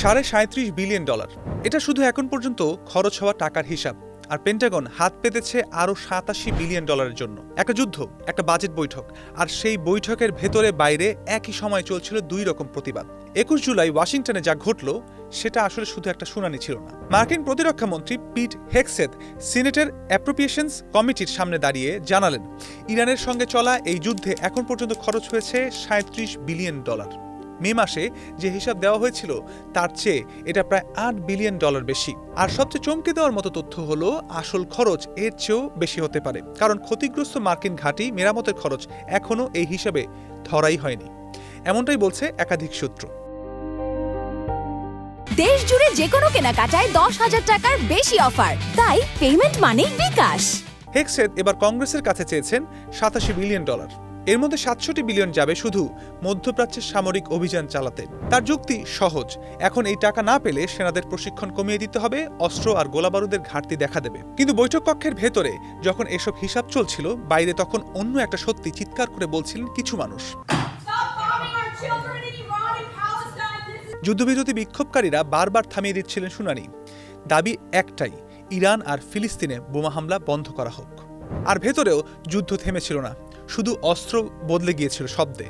$37 billion. এটা শুধু এখন পর্যন্ত খরচ হওয়া টাকার হিসাব। আর পেন্টাগন হাত পেতেছে আরও $87 বিলিয়ন জন্য। একটা যুদ্ধ, একটা বাজেট বৈঠক, আর সেই বৈঠকের ভেতরে বাইরে একই সময় চলছিল দুই রকম প্রতিবাদ। 21 জুলাই ওয়াশিংটনে যা ঘটল সেটা আসলে শুধু একটা শুনানি ছিল না। মার্কিন প্রতিরক্ষা মন্ত্রী পিট হেগসেথ সিনেটের অ্যাপ্রোপ্রিয়েশনস কমিটির সামনে দাঁড়িয়ে জানালেন, ইরানের সঙ্গে চলা এই যুদ্ধে এখন পর্যন্ত খরচ হয়েছে $37 বিলিয়ন। মে মাসে যে হিসাব দেওয়া হয়েছিল তার চেয়ে এটা প্রায় $8 বিলিয়ন বেশি। আর সবচেয়ে চমকে দেওয়ার মতো তথ্য হলো আসল খরচ এর চেয়েও বেশি হতে পারে, কারণ ক্ষতিগ্রস্ত মার্কিন ঘাঁটি মেরামতের খরচ এখনও এই হিসাবে ধরাই হয়নি। এমনটাই বলছে একাধিক সূত্র। দেশ জুড়ে যে কোনো কেনাকাটায় 10,000 টাকার বেশি অফার, তাই পেমেন্ট মানেই বিকাশ। হেগসেথ এবার কংগ্রেসের কাছে চেয়েছেন $87 বিলিয়ন। এর মধ্যে $67 বিলিয়ন যাবে শুধু মধ্যপ্রাচ্যের সামরিক অভিযান চালাতে। তার যুক্তি সহজ, এখন এই টাকা না পেলে সেনাদের প্রশিক্ষণ কমিয়ে দিতে হবে, অস্ত্র আর গোলাবারুদের ঘাটতি দেখা দেবে। কিন্তু বৈঠক কক্ষের ভেতরে যখন এসব হিসাব চলছিল, বাইরে তখন অন্য একটা সত্যি চিৎকার করে বলছিলেন কিছু মানুষ। যুদ্ধবিরোধী বিক্ষোভকারীরা বারবার থামিয়ে দিচ্ছিলেন শুনানি। দাবি একটাই, ইরান আর ফিলিস্তিনে বোমা হামলা বন্ধ করা হোক। আর ভেতরেও যুদ্ধ থেমেছিল না, শুধু অস্ত্র বদলে গিয়েছিল শব্দে।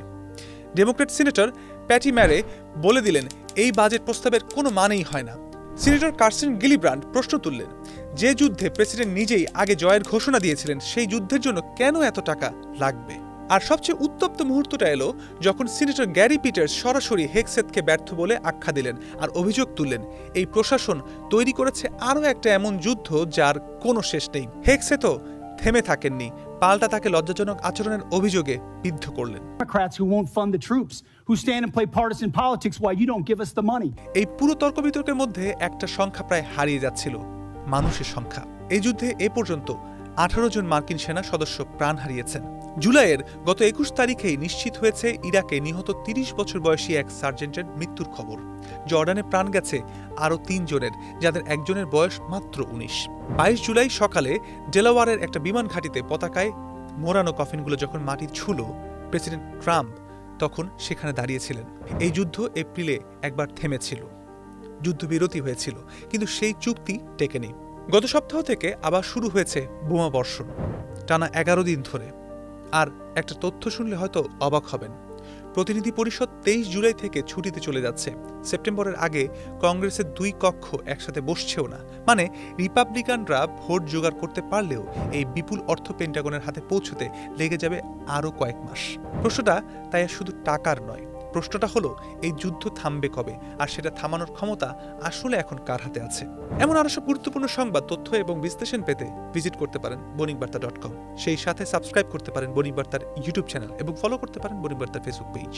ডেমোক্র্যাট সিনেটর প্যাটি ম্যারে বলে দিলেন, এই বাজেট প্রস্তাবের কোনো মানেই হয় না। সিনেটর কার্সেন গিলিব্রান্ড প্রশ্ন তুললেন, যে যুদ্ধে প্রেসিডেন্ট নিজেই আগে জয়ের ঘোষণা দিয়েছিলেন, সেই যুদ্ধের জন্য কেন এত টাকা লাগবে? আর সবচেয়ে উত্তপ্ত মুহূর্তটা এলো যখন সিনেটর গ্যারি পিটার্স সরাসরি হেগসেথকে ব্যর্থ বলে আখ্যা দিলেন আর অভিযোগ তুললেন, এই প্রশাসন তৈরি করেছে আরও একটা এমন যুদ্ধ যার কোনো শেষ নেই। হেগসেথও থেমে থাকেননি, পাল্টা তাকে লজ্জাজনক আচরণের অভিযোগে বিদ্ধ করলেন। এই পুরো তর্ক বিতর্কের মধ্যে একটা সংখ্যা প্রায় হারিয়ে যাচ্ছিল, মানুষের সংখ্যা। এই যুদ্ধে এ পর্যন্ত 18 জন মার্কিন সেনা সদস্য প্রাণ হারিয়েছেন। জুলাইয়ের গত 21 তারিখেই নিশ্চিত হয়েছে ইরাকে নিহত 30 বছর বয়সী এক সার্জেন্টের মৃত্যুর খবর। জর্ডানে প্রাণ গেছে আরও 3 জনের, যাদের একজনের বয়স মাত্র 19। 22 জুলাই সকালে ডেলাওয়ারের একটা বিমান ঘাঁটিতে পতাকায় মোড়ানো কফিনগুলো যখন মাটি ছুঁল, প্রেসিডেন্ট ট্রাম্প তখন সেখানে দাঁড়িয়েছিলেন। এই যুদ্ধ এপ্রিলে একবার থেমেছিল, যুদ্ধবিরতি হয়েছিল, কিন্তু সেই চুক্তি টেকেনি। গত সপ্তাহ থেকে আবার শুরু হয়েছে বোমা বর্ষণ, টানা 11 দিন ধরে। আর একটা তথ্য শুনলে হয়তো অবাক হবেন, প্রতিনিধি পরিষদ 23 জুলাই থেকে ছুটিতে চলে যাচ্ছে। সেপ্টেম্বরের আগে কংগ্রেসের 2 কক্ষ একসাথে বসছেও না। মানে রিপাবলিকানরা ভোট জোগাড় করতে পারলেও এই বিপুল অর্থ পেন্টাগনের হাতে পৌঁছতে লেগে যাবে আরও কয়েক মাস। প্রশ্নটা তাই আর শুধু টাকার নয়, প্রশ্নটা হলো এই যুদ্ধ থামবে কবে, আর সেটা থামানোর ক্ষমতা আসলে এখন কার হাতে আছে? এমন আরো সব গুরুত্বপূর্ণ সংবাদ, তথ্য এবং বিশ্লেষণ পেতে ভিজিট করতে পারেন বণিকবার্তা.com। সেই সাথে সাবস্ক্রাইব করতে পারেন বণিকবার্তার ইউটিউব চ্যানেল এবং ফলো করতে পারেন বণিকবার্তার ফেসবুক পেজ।